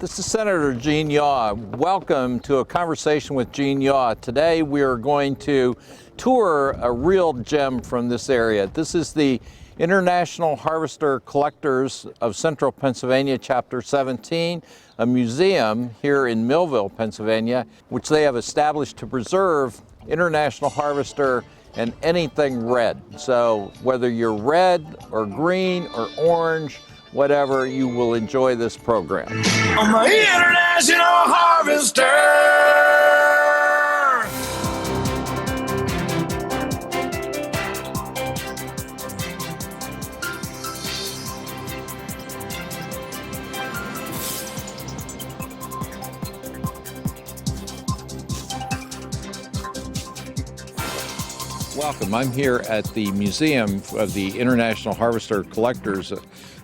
This is Senator Gene Yaw. Welcome to a conversation with Gene Yaw. Today we are going to tour a real gem from this area. This is the International Harvester Collectors of Central Pennsylvania, Chapter 17, a museum here in Millville, Pennsylvania, which they have established to preserve International Harvester and anything red. So whether you're red or green or orange, whatever, you will enjoy this program. I'm an International Harvester. Welcome. I'm here at the Museum of the International Harvester Collectors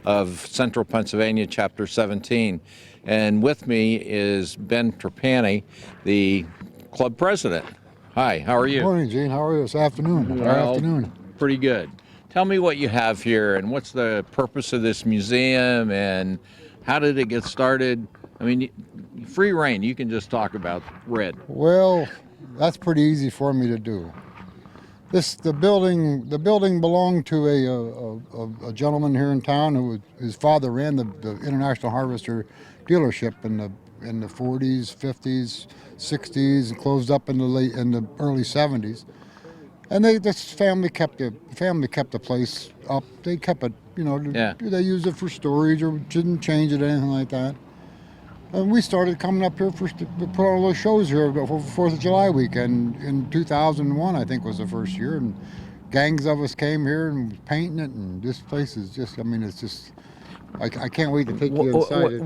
of Central Pennsylvania, Chapter 17. And with me is Ben Trapani, the club president. Hi, how are you? Good morning, Gene. How are you this afternoon? Well, pretty good. Tell me what you have here and what's the purpose of this museum and how did it get started? I mean, free reign, you can just talk about red. Well, that's pretty easy for me to do. The building belonged to a gentleman here in town his father ran the International Harvester dealership in the 40s, 50s, 60s, and closed up in the early 70s. And this family kept the place up. They kept it, They used it for storage or didn't change it or anything like that. And we started coming up here to put on little shows here for 4th of July weekend in 2001, I think was the first year. And gangs of us came here and was painting it. And this place is just, it's just, I can't wait to take you inside.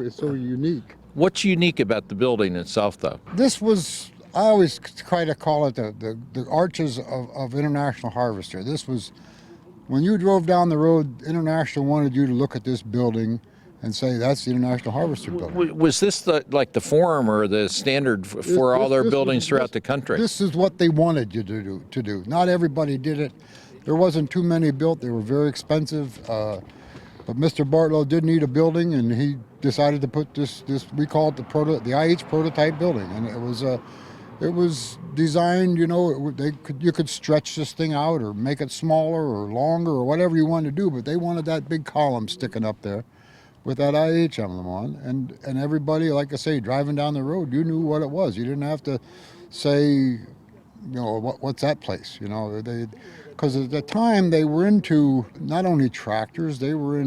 It's so unique. What's unique about the building itself, though? This was, I always try to call it the arches of International Harvester. This was, when you drove down the road, International wanted you to look at this building and say that's the International Harvester building. Was this the form or the standard for all their buildings throughout the country? This is what they wanted you to do. Not everybody did it. There wasn't too many built. They were very expensive. But Mr. Bartlow did need a building, and he decided to put this we call it the IH prototype building, and it was designed. You could stretch this thing out or make it smaller or longer or whatever you wanted to do, but they wanted that big column sticking up there with that IH emblem on, and everybody, like I say, driving down the road, you knew what it was. You didn't have to say, what's that place? Because at the time they were into not only tractors, they were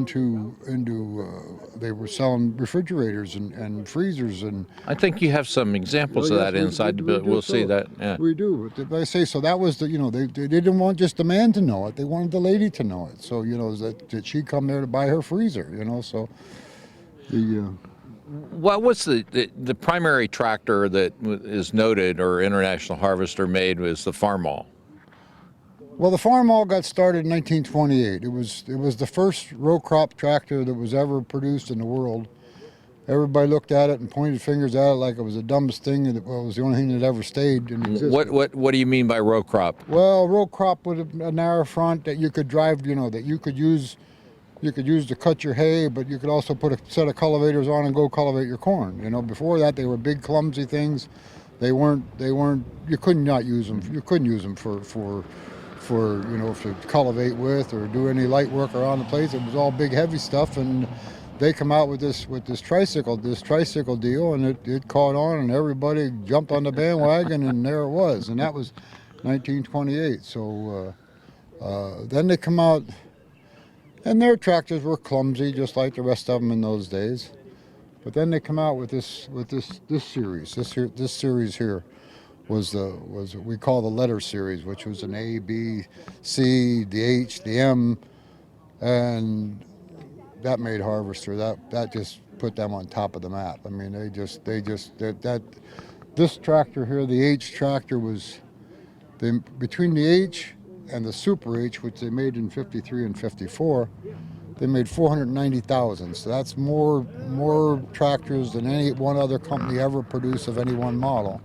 they were selling refrigerators and freezers and. I think you have some examples of that inside the building. We'll see that. Yeah. We do. But I say so. That was they didn't want just the man to know it. They wanted the lady to know it. So that she come there to buy her freezer. So What was the primary tractor that is noted or International Harvester made was the Farmall? Well, the Farmall got started in 1928. It was the first row crop tractor that was ever produced in the world. Everybody looked at it and pointed fingers at it like it was the dumbest thing, and it was the only thing that ever stayed in existence. What do you mean by row crop? Well, row crop with a narrow front that you could drive, that you could use to cut your hay, but you could also put a set of cultivators on and go cultivate your corn. Before that they were big clumsy things. They weren't. You couldn't not use them. You couldn't use them for to cultivate with or do any light work around the place. It was all big heavy stuff, and they come out with this tricycle deal, and it caught on, and everybody jumped on the bandwagon, and there it was, and that was 1928. So then they come out, and their tractors were clumsy, just like the rest of them in those days. But then they come out with this series. This series here was what we call the letter series, which was an A, B, C, the H, the M, and that made Harvester. That just put them on top of the map. I mean, this tractor here, the H tractor, was between the H and the Super H, which they made in 53 and 54. They made 490,000. So that's more tractors than any one other company ever produced of any one model.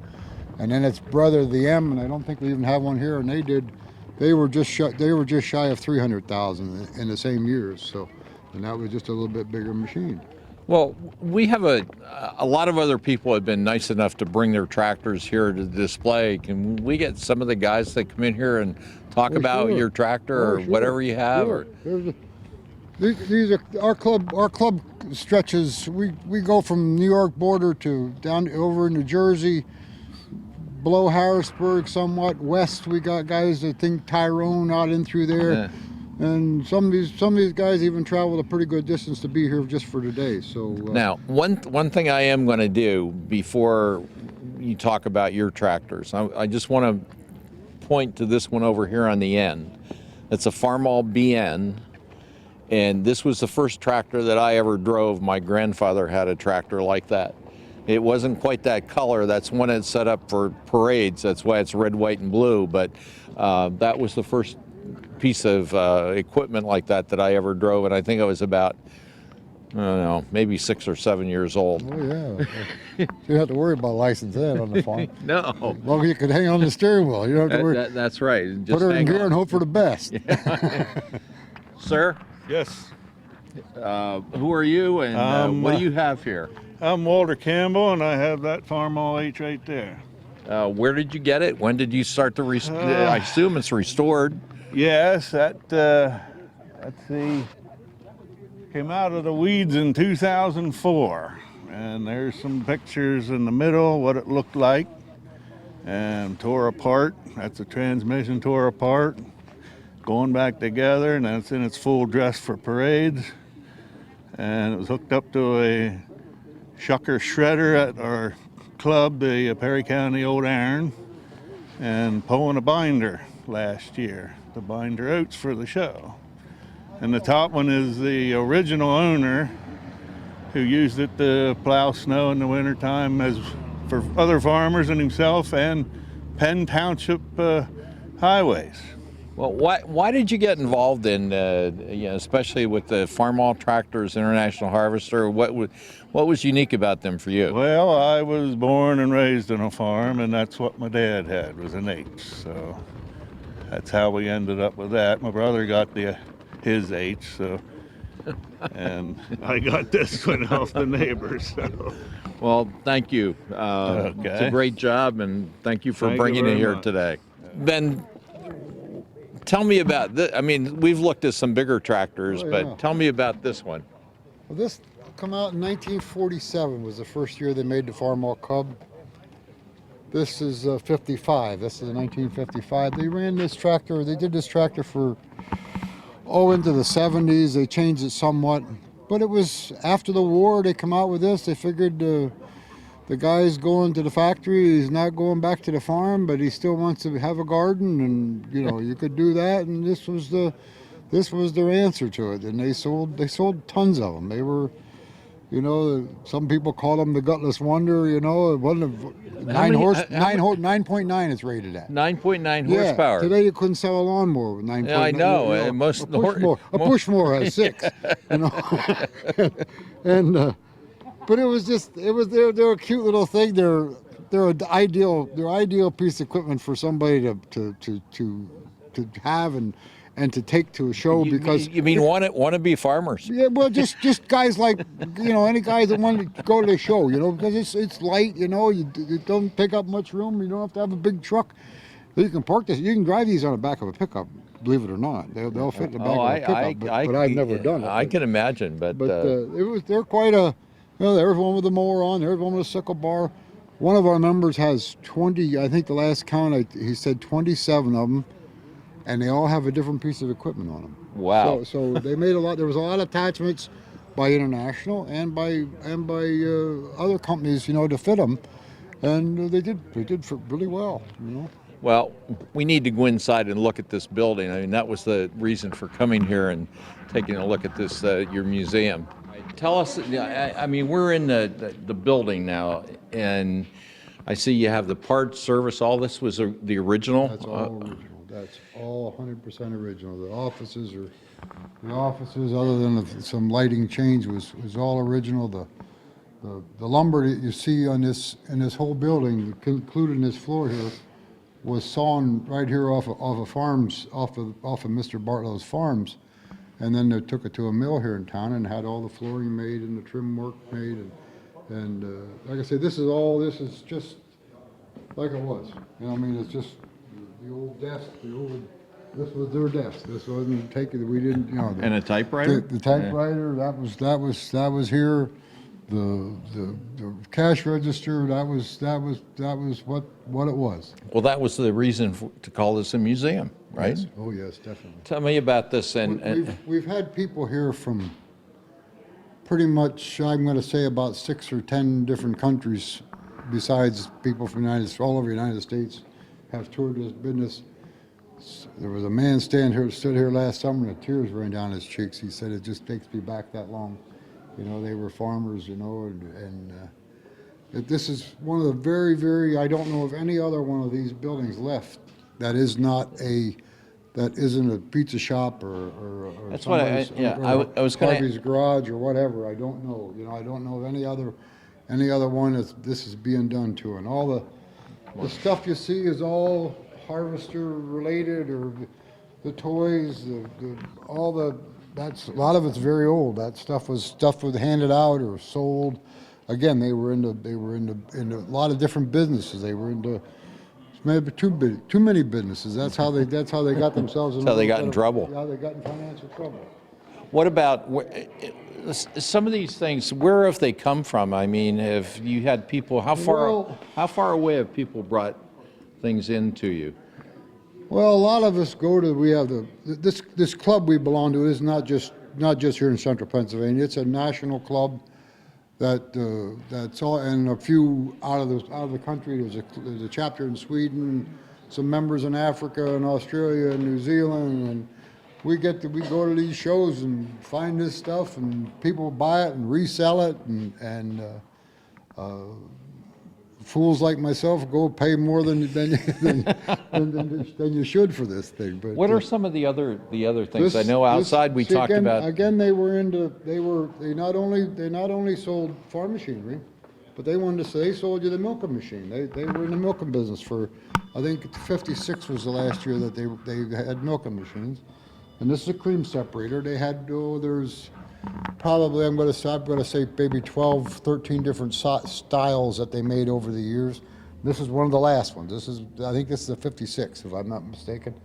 And then its brother, the M, and I don't think we even have one here, and they were just shy of 300,000 in the same years. So, and that was just a little bit bigger machine. Well, we have a lot of other people have been nice enough to bring their tractors here to display. Can we get some of the guys that come in here and talk about sure. your tractor or Sure. whatever you have? Sure. Or These are our club. Our club stretches. We go from New York border to down over in New Jersey, below Harrisburg, somewhat west. We got guys that think Tyrone out in through there. Yeah. And some of these guys even traveled a pretty good distance to be here just for today. So Now, one thing I am going to do before you talk about your tractors, I just want to point to this one over here on the end. It's a Farmall BN, and this was the first tractor that I ever drove. My grandfather had a tractor like that. It wasn't quite that color. That's one that's set up for parades. That's why it's red, white, and blue. But that was the first piece of equipment like that I ever drove, and I think I was about, I don't know, maybe 6 or 7 years old. oh yeah, you don't have to worry about license then on the farm. No, Well, you could hang on the steering wheel. You don't have to worry. that's right. Just Put her in hang gear on. and hope for the best. Sir, Yes, who are you, and what do you have here? I'm Walter Campbell, and I have that Farmall H right there. Where did you get it? When did you start to I assume it's restored. Yes, that, let's see, came out of the weeds in 2004. And there's some pictures in the middle, what it looked like, and tore apart. That's the transmission tore apart, going back together, and that's in its full dress for parades. And it was hooked up to a shucker shredder at our club, the Perry County Old Iron, and pulling a binder last year, the binder oats for the show. And the top one is the original owner who used it to plow snow in the wintertime as for other farmers and himself and Penn Township highways. Well, why did you get involved in, especially with the Farmall Tractors International Harvester? What was unique about them for you? Well, I was born and raised on a farm, and that's what my dad had, was an H. So that's how we ended up with that. My brother got his H, so, and I got this one off the neighbors. So. Well, thank you. It's a great job, and thank you for Thank you bringing it very here much. today. Ben, tell me about this. I mean, we've looked at some bigger tractors, Oh, yeah. but tell me about this one. Well, this come out in 1947 was the first year they made the Farmall Cub. This is 55. This is 1955. They ran this tractor. They did this tractor for into the 70s. They changed it somewhat, but it was after the war. They come out with this. They figured the guy's going to the factory. He's not going back to the farm, but he still wants to have a garden, and you could do that. And this was their answer to it. And they sold tons of them. They were, some people call them the gutless wonder. It wasn't 9.9 it's rated at. 9.9 horsepower. Today you couldn't sell a lawnmower with 9.9. Yeah, I know. A Pushmower has 6. And but it was they're a cute little thing. They're an ideal piece of equipment for somebody to have and to take to a show, because you mean want to be farmers? yeah, well, just guys like any guys that want to go to the show, because it's light, you don't take up much room, you don't have to have a big truck. You can park this. You can drive these on the back of a pickup, believe it or not. They'll fit in the back of a pickup, but I've never done it. I can imagine, but they're quite a. There's one with a mower on. There's one with a sickle bar. One of our members has 20. I think the last count, he said 27 of them. And they all have a different piece of equipment on them. Wow. So they made a lot. There was a lot of attachments by International and by other companies, to fit them, and they did really well. Well, we need to go inside and look at this building. I mean, that was the reason for coming here and taking a look at this your museum. Tell us. I mean, we're in the building now, and I see you have the parts, service. All this was the original. That's all original. That's all 100% original. The offices, other than some lighting change, was all original. The lumber that you see in this whole building, including this floor here, was sawn right here off of farms, off of Mr. Bartlow's farms, and then they took it to a mill here in town and had all the flooring made and the trim work made, and like I said, this is just like it was. You know, I mean, it's just the old desk, this was their desk. This wasn't taken. We didn't, you know. And a typewriter. The typewriter that was here. The cash register that was what it was. Well, that was the reason to call this a museum, right? Yes. Oh yes, definitely. Tell me about this. We've had people here from pretty much, I'm going to say, about 6 or 10 different countries, besides people from all over the United States, have toured this business. There was a man stood here last summer, and the tears ran down his cheeks. He said, "It just takes me back that long." You know, they were farmers, you know, and this is one of the very, very, I don't know of any other one of these buildings left that isn't a pizza shop or That's what I was going to. Harvey's garage or whatever. I don't know. You know, I don't know of any other one that this is being done to. And all the stuff you see is all harvester related, or the toys, a lot of it's very old. That stuff was handed out or sold. Again, they were into a lot of different businesses. They were into maybe too many businesses. That's how they got themselves in. That's how they got in trouble. Yeah, they got in financial trouble. What about some of these things? Where have they come from? I mean, have you had people? How far away have people brought things into you? Well, a lot of us go to. We have this club we belong to is not just here in central Pennsylvania. It's a national club that's all, and a few out of the country. There's a chapter in Sweden, some members in Africa and Australia and New Zealand, and we go to these shows and find this stuff, and people buy it and resell it, and fools like myself go pay more than you should for this thing. But what are some of the other things? I know outside we talked about. Again, they not only sold farm machinery, but they sold you the milking machine. They were in the milking business for, I think 56 was the last year that they had milking machines. And this is a cream separator. They had, there's probably, I'm going to say maybe 12, 13 different styles that they made over the years. This is one of the last ones. I think this is a 56, if I'm not mistaken.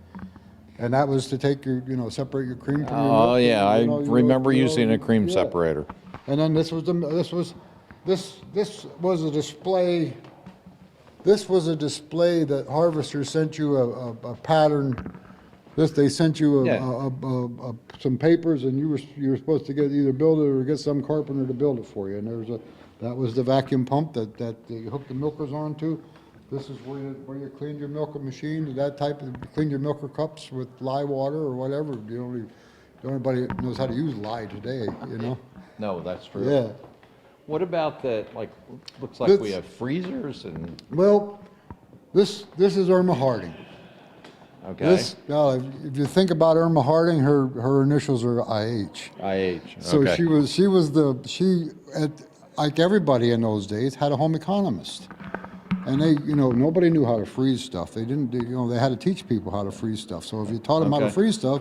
And that was to take separate your cream from your milk. Oh yeah, I remember using a cream separator. And then this was a display. This was a display that Harvester sent you a pattern. They sent you some papers, and you were supposed to either build it or get some carpenter to build it for you. And that was the vacuum pump that you hooked the milkers onto. This is where you cleaned your milker machine. That type of clean your milker cups with lye water or whatever. Nobody knows how to use lye today. You know. No, that's true. Yeah. What about the looks like we have freezers and. Well, this is Irma Harding. Okay. If you think about Irma Harding, her initials are IH. IH. So okay. she like everybody in those days had a home economist, and nobody knew how to freeze stuff. They didn't. They had to teach people how to freeze stuff. So if you taught them how to freeze stuff,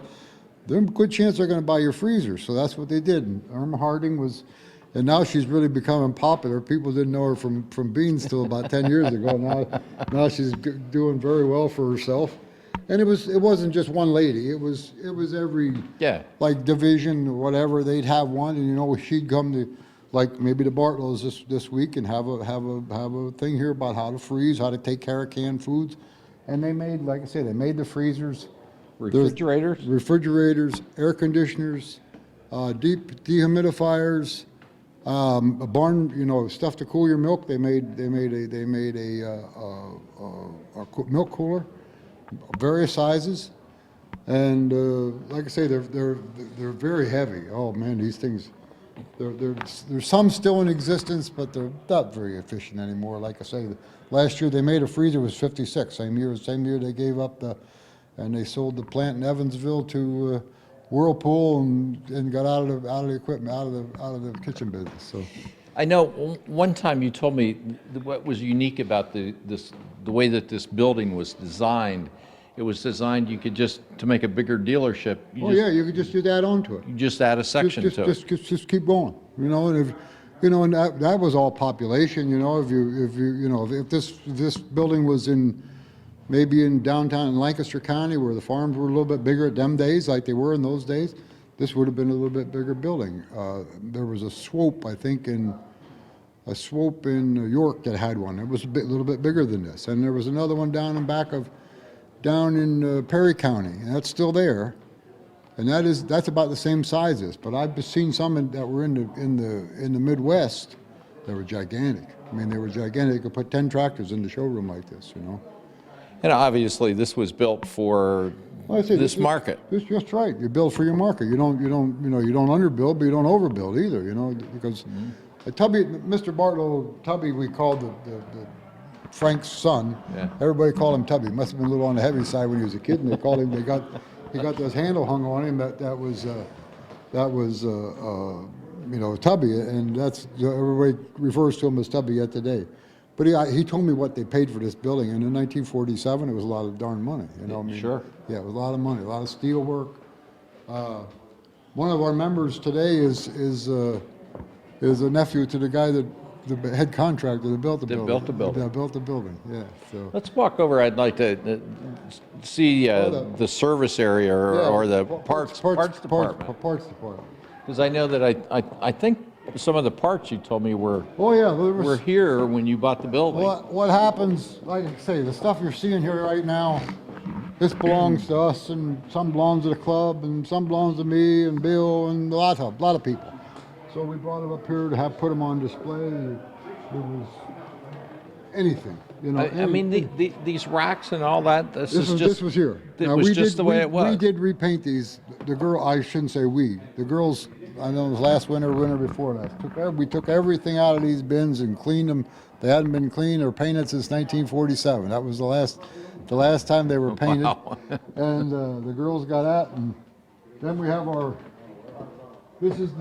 there's a good chance they're going to buy your freezer. So that's what they did. And Irma Harding was. And now she's really becoming popular. People didn't know her from beans till about 10 years ago. Now she's doing very well for herself. And it wasn't just one lady. It was every division or whatever. They'd have one, and she'd come to maybe the Bartlows this week and have a thing here about how to freeze, how to take care of canned foods. And they made, like I say, the freezers, refrigerators, air conditioners, deep dehumidifiers, a barn, stuff to cool your milk. They made a milk cooler. Various sizes, and like I say, they're very heavy. Oh man, these things. There's some still in existence, but they're not very efficient anymore. Like I say, last year they made a freezer was 56. Same year they gave up and they sold the plant in Evansville to Whirlpool and got out of the equipment, out of the kitchen business. So. I know one time you told me what was unique about the way that this building was designed it was designed you could just, to make a bigger dealership, You could just add on to it. you just add a section to it. Just keep going. You know, and if and that was all population. You know, if this building was maybe in downtown Lancaster County where the farms were a little bit bigger at them days, like they were in those days, this would have been a little bit bigger building. There was a swope, I think, in New York that had one. It was a little bit bigger than this, and there was another one down in Perry County, and that's still there, and that's about the same size as. But I've seen some that were in the Midwest that were gigantic. I mean, they were gigantic. You could put 10 tractors in the showroom like this, you know. And obviously, this was built for this market. That's just right. You build for your market. You don't underbuild, but you don't overbuild either. You know, because Tubby, Mr. Bartlow, Tubby, we called the Frank's son. Yeah. Everybody called him Tubby. Must have been a little on the heavy side when he was a kid, and they called him. He got this handle hung on him that was Tubby, and that's everybody refers to him as Tubby yet today. But he told me what they paid for this building, and in 1947, it was a lot of darn money. You know, Sure. Yeah, it was a lot of money, a lot of steel work. One of our members today is a nephew to the guy the head contractor that built the building. That built the building. Yeah. So Let's walk over. I'd like to see the service area or the parts department. Parts department. Because I know that I think some of the parts you told me were were here when you bought the building. What happens, like I say, the stuff you're seeing here right now, this belongs to us, and some belongs to the club, and some belongs to me and Bill and a lot of people. So we brought it up here to put them on display. It was anything, you know. I mean, these racks and all that. This was here. It was just the way it was. We did repaint these. I shouldn't say we. The girls. I know it was last winter before that. We took everything out of these bins and cleaned them. They hadn't been cleaned or painted since 1947. That was the last time they were painted. Wow. And the girls got that, and then we have our. This is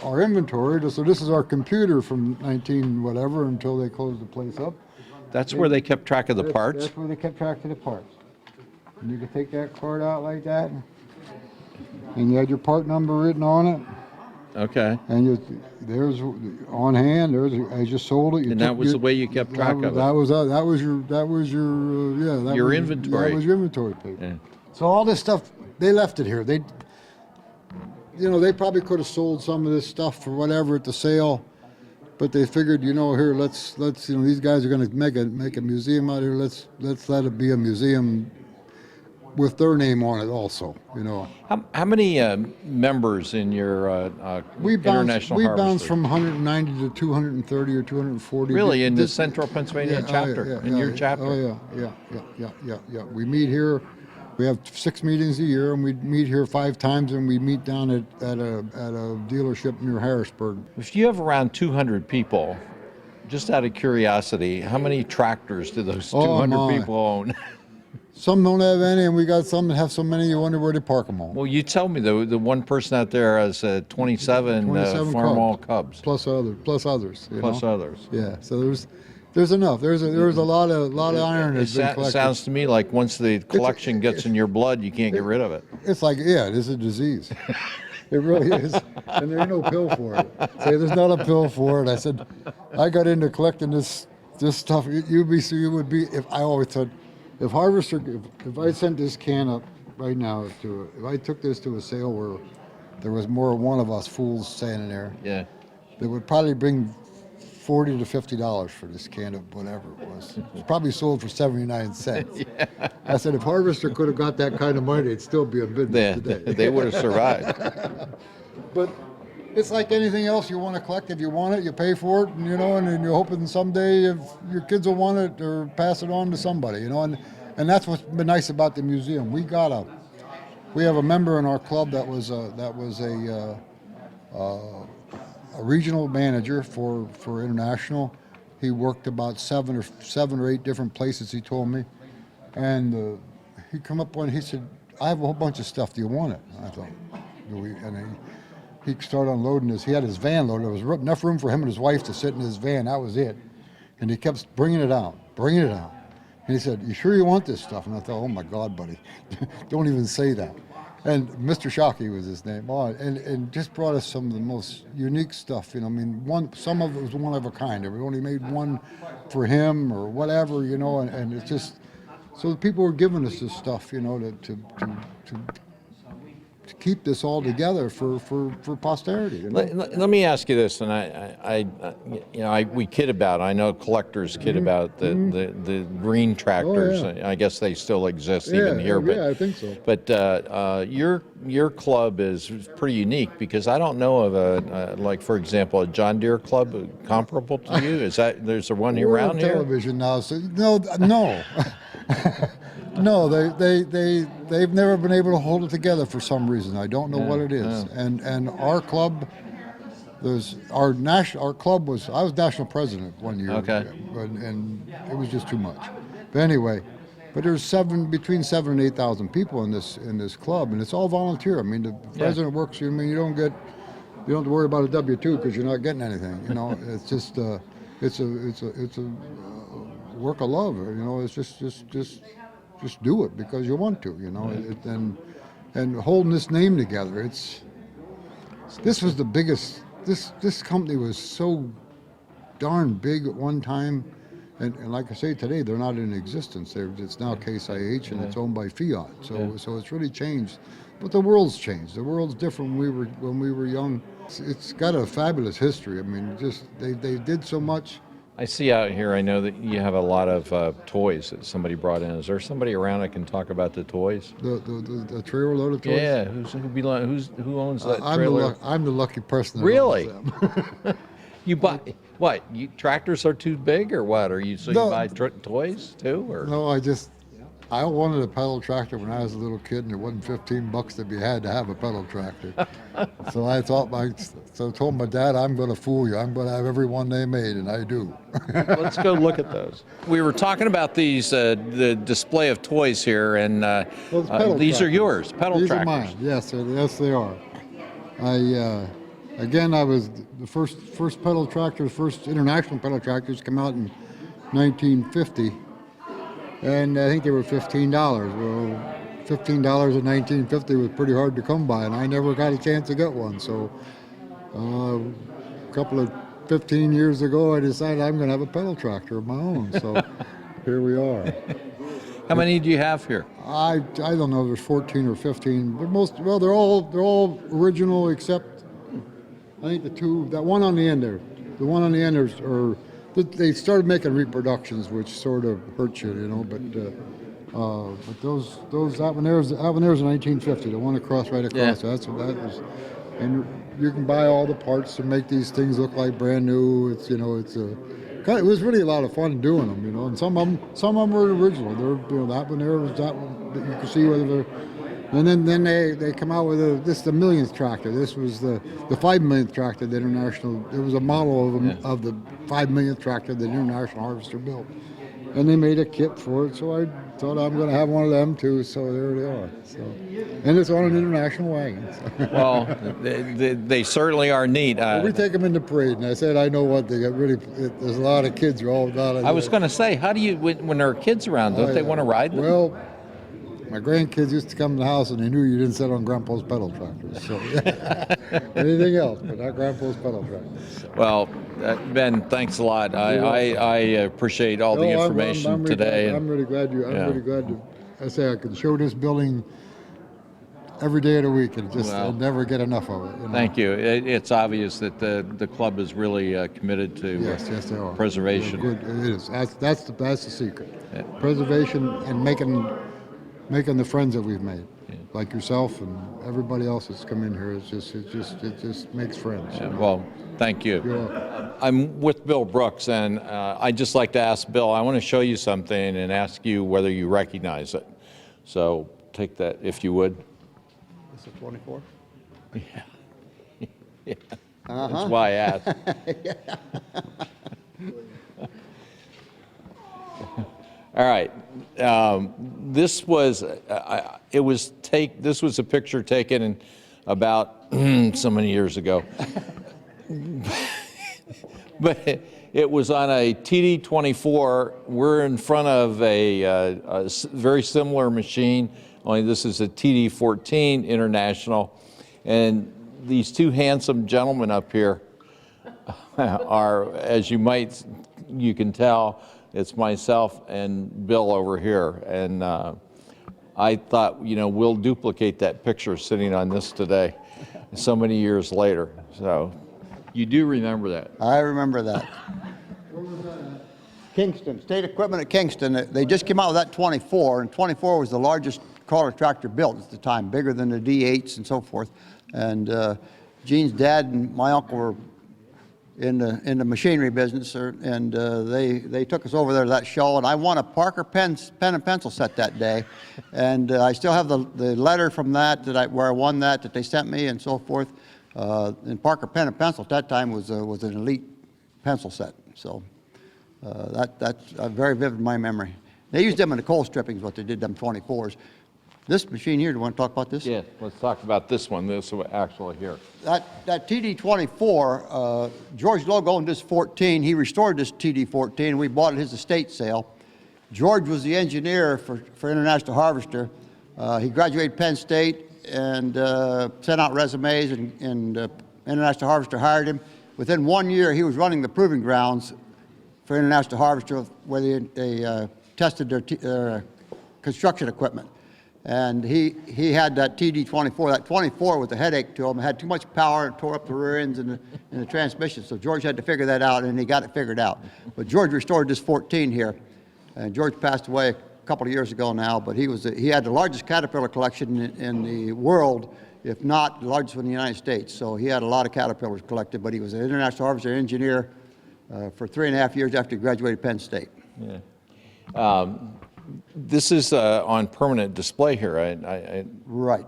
our inventory. So this is our computer from 19 whatever until they closed the place up. That's where they kept track of the parts? That's where they kept track of the parts. And you could take that card out like that, and you had your part number written on it. Okay. And there's on hand. As you sold it. And that was the way you kept track of it. That was your your inventory. That was your inventory paper. Yeah. So all this stuff, they left it here. They probably could have sold some of this stuff for whatever at the sale, but they figured, here, let's these guys are going to make a museum out here. Let's let it be a museum with their name on it also. How many members in your international We Harvester? bounced from 190 to 230 or 240. Really, in the Central Pennsylvania chapter, in your chapter? Oh yeah. We meet here. We have 6 meetings a year, and we meet here 5 times, and we meet down at a dealership near Harrisburg. If you have around 200 people, just out of curiosity, how many tractors do those 200 people own? Some don't have any, and we got some that have so many you wonder where they park them all. Well, you tell me the one person out there has 27 Farmall Cubs. Plus others. Plus others. Yeah, so there's enough. There's a lot of iron that's been collected. It sounds to me like once the collection gets in your blood, you can't get rid of it. It's like, it is a disease. It really is. And there's no pill for it. There's not a pill for it. I said, I got into collecting this stuff. You would be, if I always said, if Harvester, if I sent this can up right now if I took this to a sale where there was more than one of us fools standing there, yeah, they would probably bring $40 to $50 for this can of whatever it was. It was probably sold for 79 cents. Yeah. I said, if Harvester could have got that kind of money, they'd still be in business today. They would have survived. But it's like anything else you want to collect. If you want it, you pay for it, and and you're hoping someday if your kids will want it or pass it on to somebody, and that's what's been nice about the museum. We have a member in our club that was a regional manager for international. He worked about seven or eight different places, he told me, and he come up he said, I have a whole bunch of stuff, do you want it? And I thought, do we? And he started unloading he had his van loaded. There was enough room for him and his wife to sit in his van, that was it. And he kept bringing it out. And he said, "You sure you want this stuff?" And I thought, "Oh my God, buddy, don't even say that." And Mr. Shockey was his name, and just brought us some of the most unique stuff. You know, I mean, some of it was one of a kind. We only made one for him or whatever, you know, and it's just so the people were giving us this stuff, you know, to keep this all together for posterity. You know? Let me ask you this, and we kid about it. I know collectors kid about the green tractors. Oh, yeah. I guess they still exist even here. But, yeah, I think so. But your club is pretty unique because I don't know of like for example a John Deere club comparable to you. Is that there's a one We're around on here? television now, so no. No, they've never been able to hold it together for some reason. I don't know what it is. And our club, our club was. I was national president one year. Okay. And it was just too much. But anyway, there's between 7,000 and 8,000 people in this club, and it's all volunteer. I mean, the president works. I mean, you don't have to worry about a W-2 because you're not getting anything. You know, it's just it's a work of love. You know, it's just do it because you want to, you know, and holding this name together. This was the biggest. This company was so darn big at one time, and like I say today, they're not in existence. It's now Case IH and it's owned by Fiat. So it's really changed, but the world's changed. The world's different when we were young. It's got a fabulous history. I mean, just they did so much. I see out here, I know that you have a lot of toys that somebody brought in. Is there somebody around that can talk about the toys? The trailer load of toys? Yeah, who owns that trailer? I'm the lucky person that Really? owns them. You buy, what, tractors are too big or what? You buy toys too? Or? No, I wanted a pedal tractor when I was a little kid, and it wasn't $15 that you had to have a pedal tractor. So I told my dad, "I'm going to fool you. I'm going to have every one they made," and I do. Let's go look at those. We were talking about these, the display of toys here, and these are yours, pedal These tractors. are mine. Yes, they are. I was the first pedal tractors, first international pedal tractors come out in 1950. And I think they were $15. Well, $15 in 1950 was pretty hard to come by, and I never got a chance to get one. So a couple of 15 years ago, I decided I'm going to have a pedal tractor of my own. So here we are. How many do you have here? I don't know. There's 14 or 15, but they're all original except I think that one on the end there. The one on the end are. They started making reproductions, which sort of hurt you, you know. But that one there was in 1950. The one across right across. Yeah. That was, and you can buy all the parts to make these things look like brand new. It was really a lot of fun doing them, you know. And some of them were original. That one there was that one that you could see whether they're. And then they come out with the millionth tractor. This was the 5 millionth tractor. The international. It was a model of the 5 millionth tractor that International Harvester built, and they made a kit for it. So I thought I'm going to have one of them too. So there they are. So, and it's on an international wagon. So. Well, they certainly are neat. We take them in the parade, and I said I know what they got. Really, there's a lot of kids who are all not. I was going to say, how do you when there are kids around? Don't they want to ride them? Well. My grandkids used to come to the house and they knew you didn't sit on Grandpa's pedal tractors. So anything else, but not Grandpa's pedal tractors. So. Well, Ben, thanks a lot. I appreciate all the information today. I'm really glad really glad to. I say I can show this building every day of the week and I'll never get enough of it. You know? Thank you. It's obvious that the club is really committed to yes, they are. preservation. Good. It is. That's the secret. Yeah. Preservation and making the friends that we've made, like yourself and everybody else that's come in here. It just makes friends. Yeah, well, thank you. You're welcome. I'm with Bill Brooks, and I'd just like to ask Bill, I want to show you something and ask you whether you recognize it. So take that, if you would. This is 24? Yeah. Yeah. That's why I asked. All right. This was a picture taken about so many years ago But it was on a TD-24. We're in front of a very similar machine, only this is a TD-14 International. And these two handsome gentlemen up here are, as you can tell, it's myself and Bill over here. And I thought, we'll duplicate that picture sitting on this today, so many years later. So you do remember that? I remember that. Kingston, State Equipment at Kingston. They just came out with that 24, and 24 was the largest crawler tractor built at the time, bigger than the D8s and so forth. And Gene's dad and my uncle were in the machinery business, and they took us over there to that show, and I won a Parker pen and pencil set that day, and I still have the letter from that where I won that they sent me and so forth. And Parker pen and pencil at that time was an elite pencil set, so that's very vivid in my memory. They used them in the coal strippings, what they did them 24s. This machine here, do you want to talk about this? Yeah, let's talk about this one. This one actually here. That TD-24, George Logue owned this 14. He restored this TD-14. We bought it at his estate sale. George was the engineer for International Harvester. He graduated Penn State and sent out resumes, and International Harvester hired him. Within 1 year, he was running the proving grounds for International Harvester where they tested their construction equipment. And he had that TD-24. That 24 was a headache to him. It had too much power and tore up the rear ends in the transmission. So George had to figure that out, and he got it figured out. But George restored this 14 here. And George passed away a couple of years ago now, but he had the largest Caterpillar collection in the world, if not the largest one in the United States. So he had a lot of Caterpillars collected, but he was an International Harvester engineer for 3.5 years after he graduated Penn State. Yeah. This is on permanent display here. Right.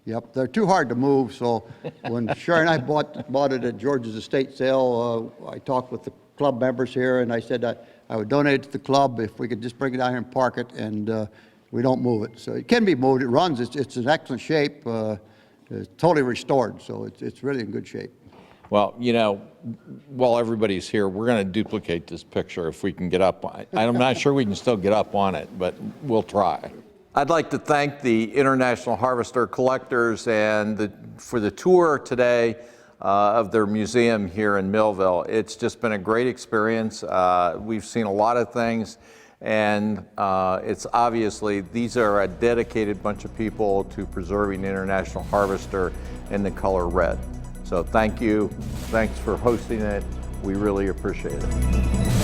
Yep. They're too hard to move. So when Sherry and I bought it at George's estate sale, I talked with the club members here, and I said I would donate it to the club if we could just bring it down here and park it, and we don't move it. So it can be moved. It runs. It's in excellent shape. It's totally restored. So it's really in good shape. Well, while everybody's here, we're going to duplicate this picture if we can get up on it. I'm not sure we can still get up on it, but we'll try. I'd like to thank the International Harvester collectors for the tour today of their museum here in Millville. It's just been a great experience. We've seen a lot of things, and it's obviously these are a dedicated bunch of people to preserving International Harvester in the color red. So thank you. Thanks for hosting it. We really appreciate it.